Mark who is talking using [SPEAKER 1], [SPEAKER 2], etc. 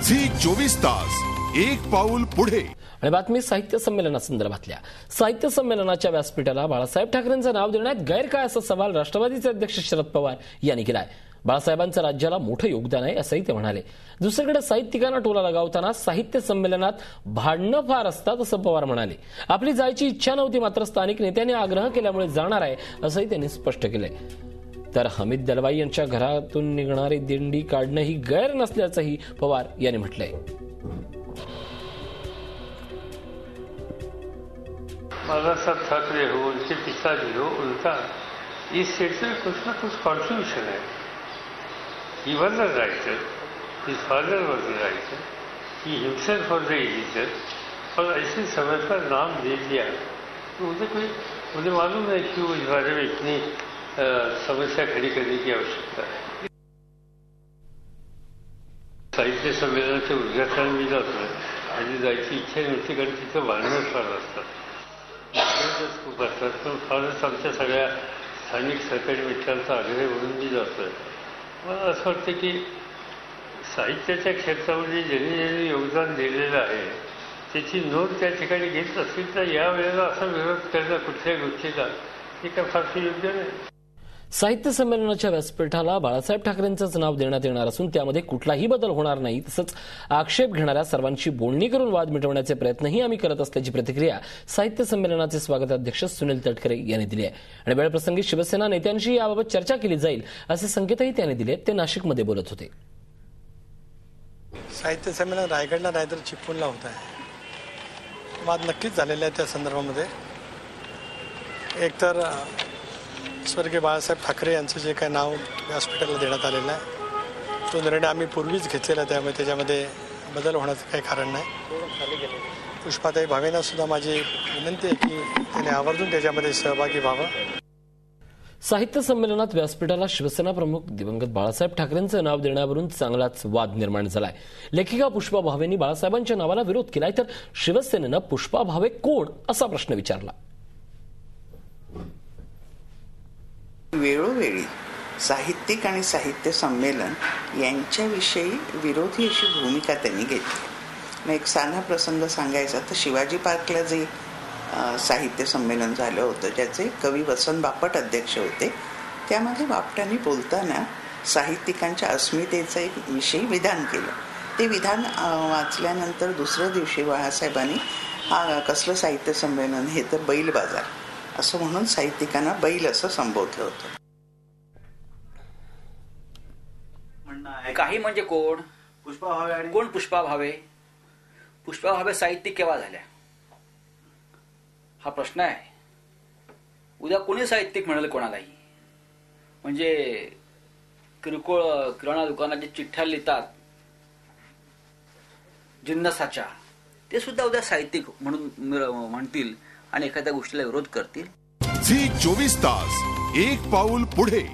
[SPEAKER 1] Zee 24 तास एक पाऊल पुढे.
[SPEAKER 2] आणि बातमी साहित्य संमेलनासंदर्भातल्या. साहित्य संमेलनाच्या व्यासपीठाला बाळासाहेब ठाकरेंचं नाव देण्यात गैर काय असा सवाल राष्ट्रवादीचे अध्यक्ष शरद पवार यांनी केलाय. बाळासाहेबांचं राज्याला मोठं योगदान आहे असंही ते म्हणाले. दुसरीकडे साहित्यिकांना टोला लगावताना साहित्य संमेलनात भांडणं फार असतात असं पवार म्हणाले. आपली जायची इच्छा नव्हती, मात्र स्थानिक नेत्यांनी आग्रह केल्यामुळे जाणार आहे असंही त्यांनी स्पष्ट केलंय. तर हमीद दलवाई यांच्या घरातून निघणारी दिंडी काढणं ही गैर नसल्याचंही पवार यांनी म्हटलंय.
[SPEAKER 3] बालासाहेब ठाकरे हो, उनके पिताजी हो, उनका इस क्षेत्र में कुछ ना कुछ कॉन्ट्रीब्यूशन है. He was a writer, his father was a writer, he himself was the editor. और ऐसे समय पर नाम दे दिया तो मुझे मालूम है कि वो इस बारे में इतनी समस्या खड़ी करने की आवश्यकता है. साहित्य संमेलनाचे उद्घाटन मी जातो आणि जायची इच्छा नव्हती, कारण तिथं भांडणं फार असतात, खूप असतात. पण फारच आमच्या सगळ्या स्थानिक सहकारी मित्रांचा आग्रह म्हणून मी जातोय. मला असं वाटतं की साहित्याच्या क्षेत्रामध्ये ज्यांनी योगदान दिलेलं आहे त्याची नोंद त्या ठिकाणी घेत असेल तर यावेळेला असा विरोध करणं कुठल्याही गोष्टीला हे काय फारसं योग्य नाही.
[SPEAKER 2] साहित्य संमेलनाच्या व्यासपीठाला बाळासाहेब ठाकरेंचंच नाव देण्यात येणार असून त्यामध्ये कुठलाही बदल होणार नाही. तसंच आक्षेप घेणाऱ्या सर्वांची बोलणी करून वाद मिटवण्याचे प्रयत्नही आम्ही करत असल्याची प्रतिक्रिया साहित्य संमेलनाचे स्वागताध्यक्ष सुनील तटकरे यांनी दिली आहे. आणि वेळप्रसंगी शिवसेना नेत्यांशी याबाबत चर्चा केली जाईल असे संकेतही त्यांनी दिले. ते नाशिकमध्ये बोलत होते.
[SPEAKER 4] साहित्य संमेलन रायगडला नाही तर चिपळूणला होत आहे. वाद नक्कीच झालेले आहे त्या संदर्भामध्ये. एकतर स्वर्गीय बाळासाहेब ठाकरे यांचं जे काही नाव व्यासपीठाला देण्यात आलेलं आहे तो निर्णय आम्ही पूर्वीच घेतलेला आहे, त्यामुळे त्याच्यामध्ये बदल होण्याचं काही कारण नाही. पुष्पाताई भावेंना सुद्धा माझी विनंती आहे की त्याने आवर्जून त्याच्यामध्ये सहभागी व्हावं.
[SPEAKER 2] साहित्य संमेलनात व्यासपीठाला शिवसेना प्रमुख दिवंगत बाळासाहेब ठाकरेंचं नाव देण्यावरून चांगलाच वाद निर्माण झालाय. लेखिका पुष्पा भावेंनी बाळासाहेबांच्या नावाला विरोध केलाय, तर शिवसेनेनं पुष्पा भावे कोण असा प्रश्न विचारला.
[SPEAKER 5] वेळोवेळी साहित्यिक आणि साहित्य संमेलन यांच्याविषयी विरोधी अशी भूमिका त्यांनी घेतली. एक साधा प्रसंग सांगायचा तर शिवाजी पार्कला जे साहित्य संमेलन झालं होतं ज्याचे कवी वसंत बापट अध्यक्ष होते, त्यामध्ये बापटांनी बोलताना साहित्यिकांच्या अस्मितेचं एक विषयी विधान केलं. ते विधान वाचल्यानंतर दुसऱ्या दिवशी बाळासाहेबांनी हा कसलं साहित्य संमेलन, हे तर बैल बाजार असं म्हणून साहित्यिकांना बैल असं संबोधलं होतं.
[SPEAKER 6] काही म्हणजे कोण? पुष्पा भावे. कोण पुष्पा भावे? पुष्पा भावे साहित्यिक केव्हा झाल्या हा प्रश्न आहे. उद्या कोणी साहित्यिक म्हणाले कोणालाही, म्हणजे किरकोळ किराणा दुकानाच्या चिठ्ठ्या लिहितात जिन्नसाच्या, ते सुद्धा उद्या साहित्यिक म्हणून म्हणतील आणि एखाद्या गोष्टीला विरोध करतील.
[SPEAKER 1] झी 24 तास एक पाऊल पुढे.